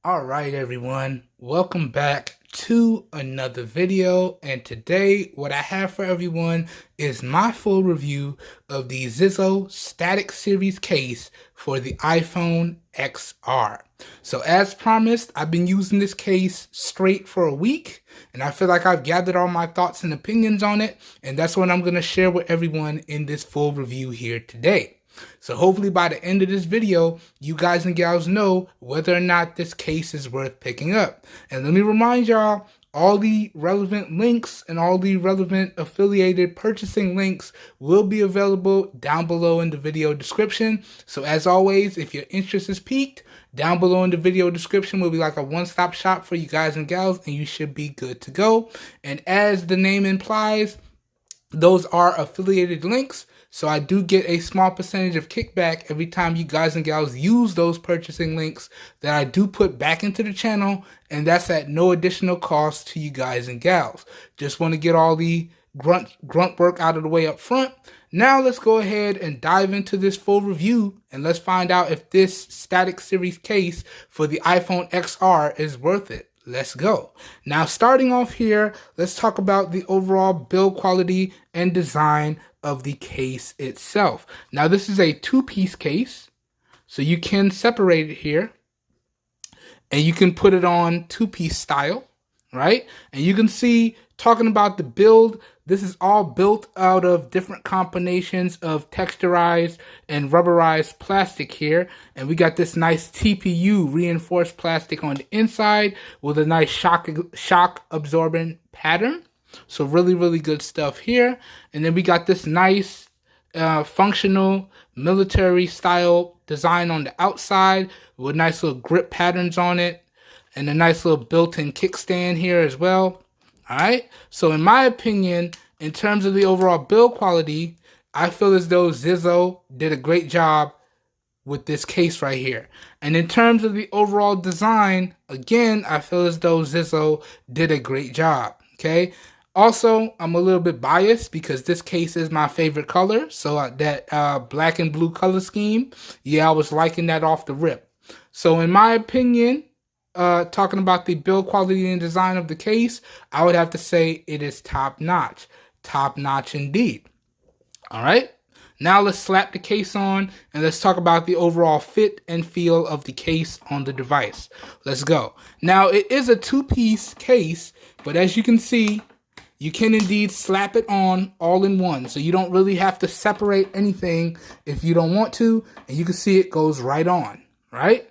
Alright everyone, welcome back to another video, and today what I have for everyone is my full review of the Zizo Static Series case for the iPhone XR. So as promised, I've been using this case straight for a week, and I feel like I've gathered all my thoughts and opinions on it, and that's what I'm going to share with everyone in this full review here today. So hopefully by the end of this video, you guys and gals know whether or not this case is worth picking up. And let me remind y'all, all the relevant links and all the relevant affiliated purchasing links will be available down below in the video description. So as always, if your interest is piqued, down below in the video description will be like a one-stop shop for you guys and gals, and you should be good to go. And as the name implies, those are affiliated links, so I do get a small percentage of kickback every time you guys and gals use those purchasing links that I do put back into the channel, and that's at no additional cost to you guys and gals. Just want to get all the grunt work out of the way up front. Now let's go ahead and dive into this full review, and let's find out if this Static Series case for the iPhone XR is worth it. Let's go. Now, starting off here, let's talk about the overall build quality and design of the case itself. Now, this is a two-piece case, so you can separate it here, and you can put it on two-piece style, right? And you can see, talking about the build, this is all built out of different combinations of texturized and rubberized plastic here. And we got this nice TPU reinforced plastic on the inside with a nice shock absorbent pattern. So really good stuff here. And then we got this nice functional military style design on the outside with nice little grip patterns on it and a nice little built-in kickstand here as well. Alright, so in my opinion, in terms of the overall build quality, I feel as though Zizo did a great job with this case right here. And in terms of the overall design, again, I feel as though Zizo did a great job, okay? Also, I'm a little bit biased because this case is my favorite color, so that black and blue color scheme, yeah, I was liking that off the rip. So in my opinion, talking about the build quality and design of the case, I would have to say it is top-notch. Top-notch indeed. Alright, now let's slap the case on and let's talk about the overall fit and feel of the case on the device. Let's go. Now, it is a two-piece case, but as you can see, you can indeed slap it on all in one. So you don't really have to separate anything if you don't want to, and you can see it goes right on, right?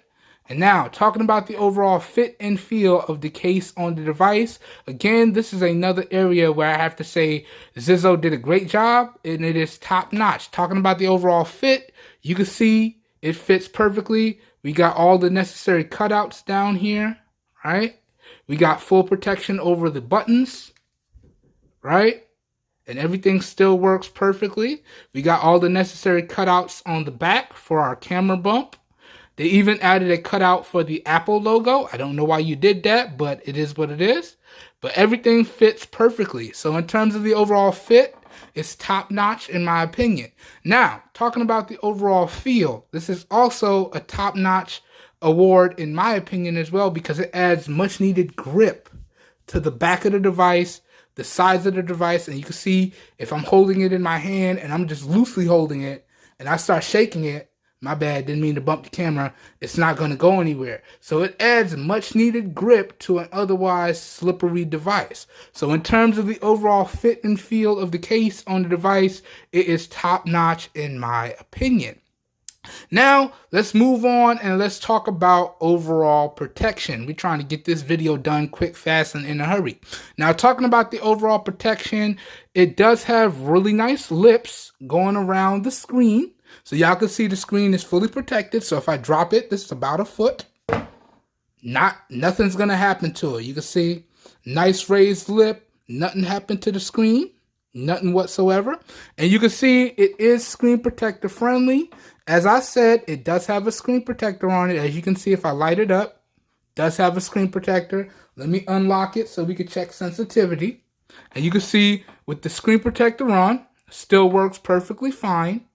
And now, talking about the overall fit and feel of the case on the device, again, this is another area where I have to say Zizo did a great job, and it is top-notch. Talking about the overall fit, you can see it fits perfectly. We got all the necessary cutouts down here, right? We got full protection over the buttons, right? And everything still works perfectly. We got all the necessary cutouts on the back for our camera bump. They even added a cutout for the Apple logo. I don't know why you did that, but it is what it is. But everything fits perfectly. So in terms of the overall fit, it's top-notch in my opinion. Now, talking about the overall feel, this is also a top-notch award in my opinion as well, because it adds much-needed grip to the back of the device, the sides of the device, and you can see if I'm holding it in my hand and I'm just loosely holding it and I start shaking it, my bad, didn't mean to bump the camera, it's not going to go anywhere. So it adds much needed grip to an otherwise slippery device. So in terms of the overall fit and feel of the case on the device, it is top notch in my opinion. Now, let's move on and let's talk about overall protection. We're trying to get this video done quick, fast, and in a hurry. Now, talking about the overall protection, it does have really nice lips going around the screen. So y'all can see the screen is fully protected. So if I drop it, this is about a foot. Nothing's going to happen to it. You can see nice raised lip. Nothing happened to the screen. Nothing whatsoever. And you can see it is screen protector friendly. As I said, it does have a screen protector on it. As you can see, if I light it up, it does have a screen protector. Let me unlock it so we can check sensitivity. And you can see with the screen protector on, still works perfectly fine.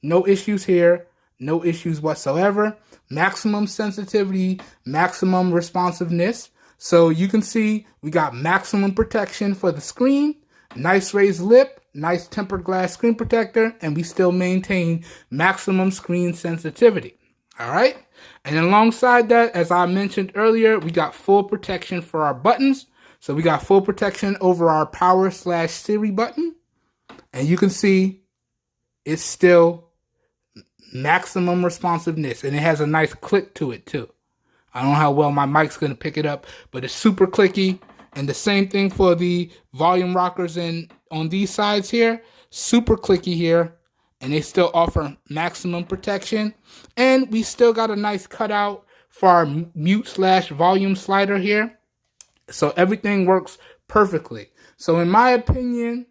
No issues here. no issues whatsoever. Maximum sensitivity, maximum responsiveness. So you can see we got maximum protection for the screen, nice raised lip, nice tempered glass screen protector, and we still maintain maximum screen sensitivity. All right. And alongside that, as I mentioned earlier, we got full protection for our buttons. So we got full protection over our power/Siri button. And you can see it's still maximum responsiveness. And it has a nice click to it too. I don't know how well my mic's going to pick it up, but it's super clicky. And the same thing for the volume rockers on these sides here. Super clicky here. And they still offer maximum protection. And we still got a nice cutout for our mute/volume slider here. So everything works perfectly. So in my opinion,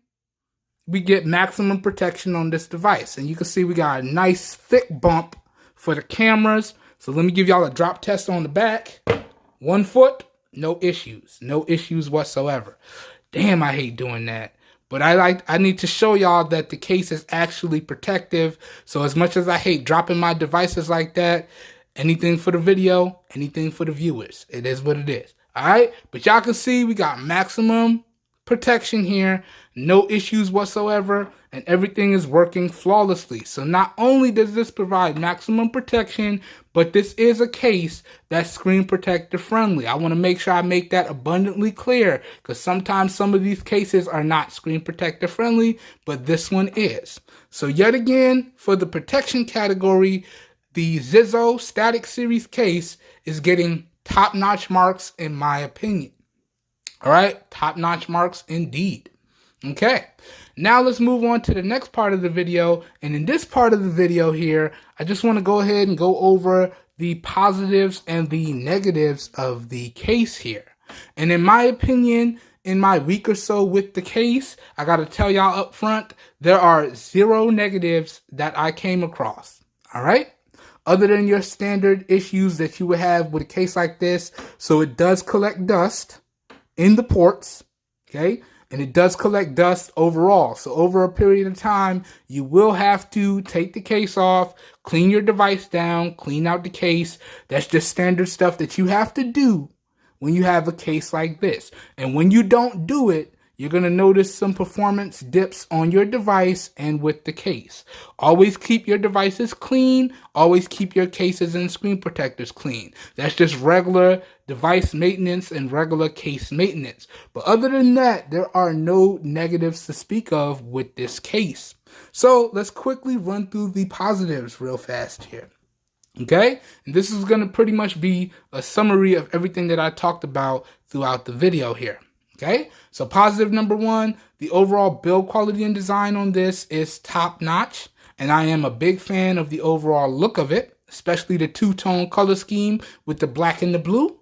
we get maximum protection on this device. And you can see we got a nice thick bump for the cameras. So let me give y'all a drop test on the back. 1 foot, no issues. No issues whatsoever. Damn, I hate doing that. But I need to show y'all that the case is actually protective. So as much as I hate dropping my devices like that, anything for the video, anything for the viewers. It is what it is. All right, but y'all can see we got maximum protection here, no issues whatsoever, and everything is working flawlessly. So not only does this provide maximum protection, but this is a case that's screen protector friendly. I want to make sure I make that abundantly clear, because sometimes some of these cases are not screen protector friendly, but this one is. So yet again, for the protection category, the Zizo Static Series case is getting top-notch marks in my opinion. All right, top-notch marks indeed. Okay, now let's move on to the next part of the video. And in this part of the video here, I just want to go ahead and go over the positives and the negatives of the case here. And in my opinion, in my week or so with the case, I got to tell y'all up front, there are 0 negatives that I came across. All right. Other than your standard issues that you would have with a case like this. So it does collect dust in the ports, okay? And it does collect dust overall. So over a period of time, you will have to take the case off, clean your device down, clean out the case. That's just standard stuff that you have to do when you have a case like this. And when you don't do it, you're going to notice some performance dips on your device and with the case. Always keep your devices clean. Always keep your cases and screen protectors clean. That's just regular device maintenance and regular case maintenance. But other than that, there are no negatives to speak of with this case. So let's quickly run through the positives real fast here. Okay, and this is going to pretty much be a summary of everything that I talked about throughout the video here. Okay, so positive number 1, the overall build quality and design on this is top notch. And I am a big fan of the overall look of it, especially the 2-tone color scheme with the black and the blue.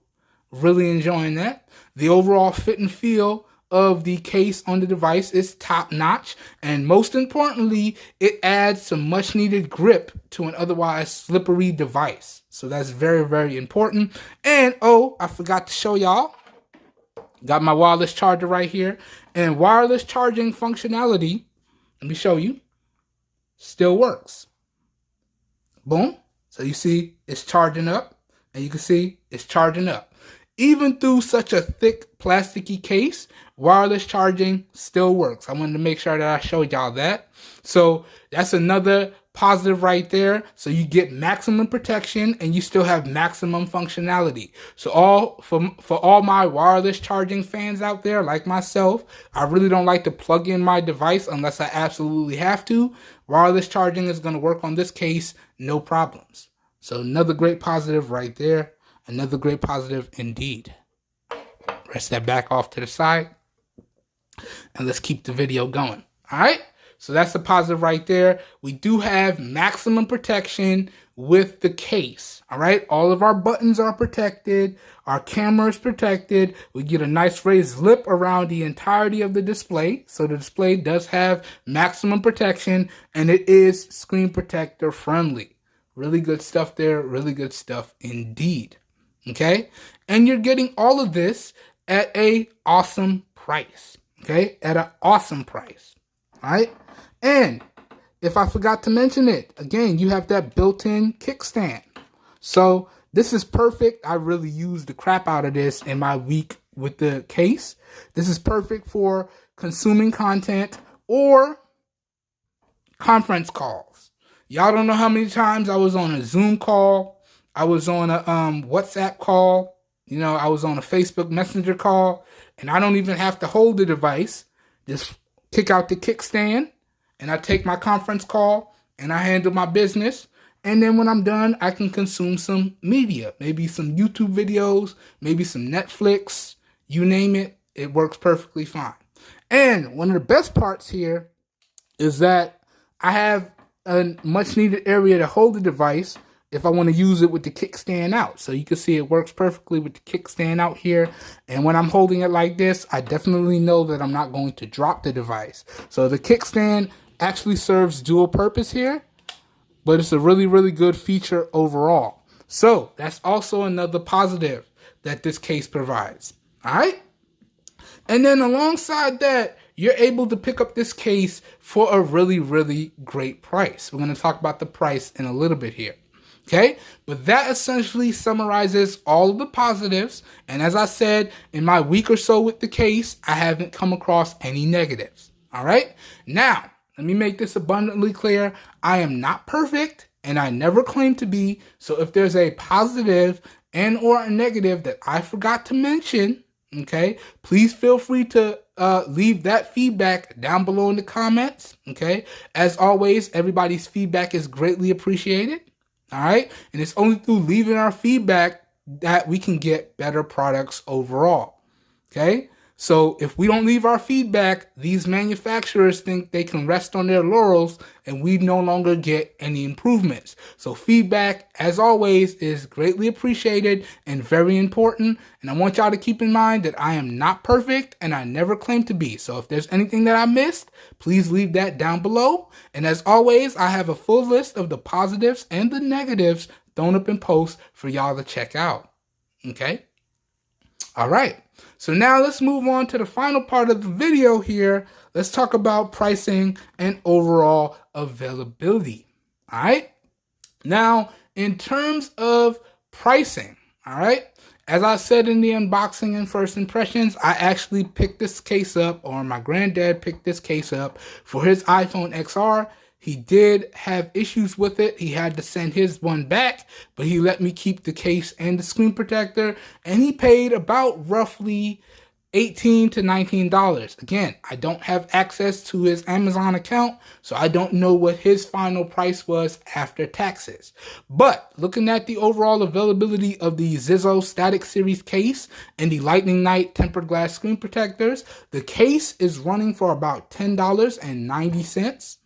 Really enjoying that. The overall fit and feel of the case on the device is top notch. And most importantly, it adds some much needed grip to an otherwise slippery device. So that's very, very important. And oh, I forgot to show y'all. Got my wireless charger right here. And wireless charging functionality, let me show you, still works. Boom. So you see it's charging up. And you can see it's charging up. Even through such a thick plasticky case, wireless charging still works. I wanted to make sure that I showed y'all that. So that's another positive right there. So you get maximum protection and you still have maximum functionality. So for all my wireless charging fans out there like myself, I really don't like to plug in my device unless I absolutely have to. Wireless charging is going to work on this case, no problems. So another great positive right there. Another great positive indeed. Rest that back off to the side. And let's keep the video going. All right. So that's the positive right there. We do have maximum protection with the case. All right. All of our buttons are protected. Our camera is protected. We get a nice raised lip around the entirety of the display. So the display does have maximum protection and it is screen protector friendly. Really good stuff there. Really good stuff indeed. Okay. And you're getting all of this at a awesome price. Okay. At an awesome price. All right. And if I forgot to mention it, again, you have that built-in kickstand. So this is perfect. I really used the crap out of this in my week with the case. This is perfect for consuming content or conference calls. Y'all don't know how many times I was on a Zoom call. I was on a WhatsApp call. You know, I was on a Facebook Messenger call, and I don't even have to hold the device. Just kick out the kickstand, and I take my conference call, and I handle my business. And then when I'm done, I can consume some media, maybe some YouTube videos, maybe some Netflix, you name it. It works perfectly fine. And one of the best parts here is that I have a much needed area to hold the device if I want to use it with the kickstand out. So you can see it works perfectly with the kickstand out here. And when I'm holding it like this, I definitely know that I'm not going to drop the device. So the kickstand actually serves dual purpose here, but it's a really, really good feature overall. So that's also another positive that this case provides. All right. And then alongside that, you're able to pick up this case for a really, really great price. We're going to talk about the price in a little bit here. Okay, but that essentially summarizes all of the positives. And as I said, in my week or so with the case, I haven't come across any negatives. All right, now let me make this abundantly clear. I am not perfect, and I never claim to be. So if there's a positive and or a negative that I forgot to mention, okay, please feel free to leave that feedback down below in the comments. Okay, as always, everybody's feedback is greatly appreciated. All right. And it's only through leaving our feedback that we can get better products overall. Okay. So if we don't leave our feedback, these manufacturers think they can rest on their laurels and we no longer get any improvements. So feedback, as always, is greatly appreciated and very important. And I want y'all to keep in mind that I am not perfect and I never claim to be. So if there's anything that I missed, please leave that down below. And as always, I have a full list of the positives and the negatives thrown up in posts for y'all to check out. Okay. All right. So now let's move on to the final part of the video here. Let's talk about pricing and overall availability. All right. Now, in terms of pricing, all right, as I said in the unboxing and first impressions, I actually picked this case up, or my granddad picked this case up for his iPhone XR. He did have issues with it. He had to send his one back, but he let me keep the case and the screen protector, and he paid about roughly $18 to $19. Again, I don't have access to his Amazon account, so I don't know what his final price was after taxes. But looking at the overall availability of the Zizo Static Series case and the Lightning Night tempered glass screen protectors, the case is running for about $10.90.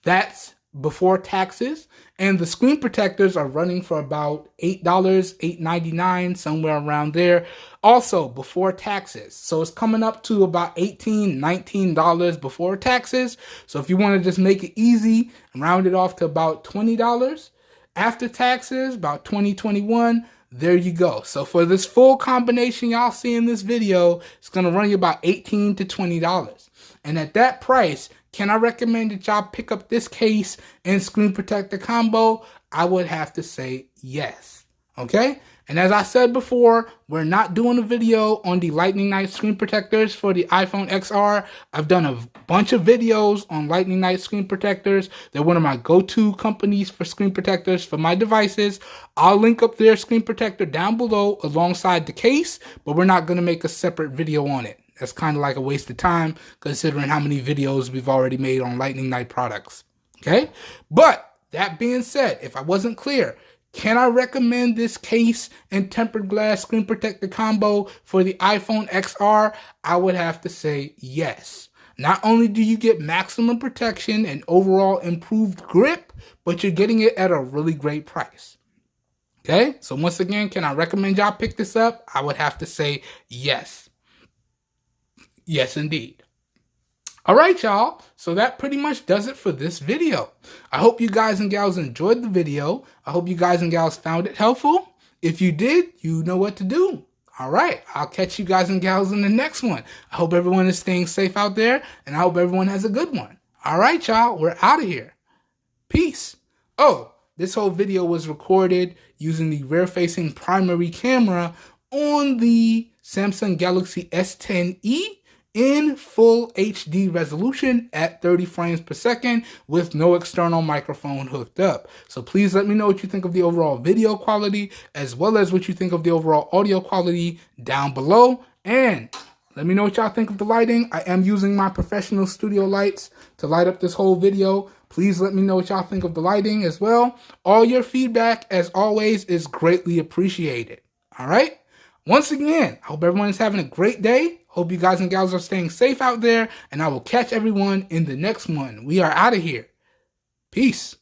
That's before taxes. And the screen protectors are running for about $8, $8.99, somewhere around there. Also before taxes. So it's coming up to about $18, $19 before taxes. So if you want to just make it easy and round it off to about $20 after taxes, about $20, $21, there you go. So for this full combination y'all see in this video, it's going to run you about $18 to $20. And at that price, can I recommend that y'all pick up this case and screen protector combo? I would have to say yes. Okay? And as I said before, we're not doing a video on the Lightning Night screen protectors for the iPhone XR. I've done a bunch of videos on Lightning Night screen protectors. They're one of my go-to companies for screen protectors for my devices. I'll link up their screen protector down below alongside the case, but we're not going to make a separate video on it. That's kind of like a waste of time considering how many videos we've already made on Lightning Night products. Okay? But that being said, if I wasn't clear, can I recommend this case and tempered glass screen protector combo for the iPhone XR? I would have to say yes. Not only do you get maximum protection and overall improved grip, but you're getting it at a really great price. Okay? So once again, can I recommend y'all pick this up? I would have to say yes. Yes, indeed. All right, y'all. So that pretty much does it for this video. I hope you guys and gals enjoyed the video. I hope you guys and gals found it helpful. If you did, you know what to do. All right. I'll catch you guys and gals in the next one. I hope everyone is staying safe out there, and I hope everyone has a good one. All right, y'all. We're out of here. Peace. Oh, this whole video was recorded using the rear-facing primary camera on the Samsung Galaxy S10e in full HD resolution at 30 frames per second with no external microphone hooked up. So please let me know what you think of the overall video quality as well as what you think of the overall audio quality down below. And let me know what y'all think of the lighting. I am using my professional studio lights to light up this whole video. Please let me know what y'all think of the lighting as well. All your feedback, as always, is greatly appreciated. All right? Once again, I hope everyone is having a great day. Hope you guys and gals are staying safe out there. And I will catch everyone in the next one. We are out of here. Peace.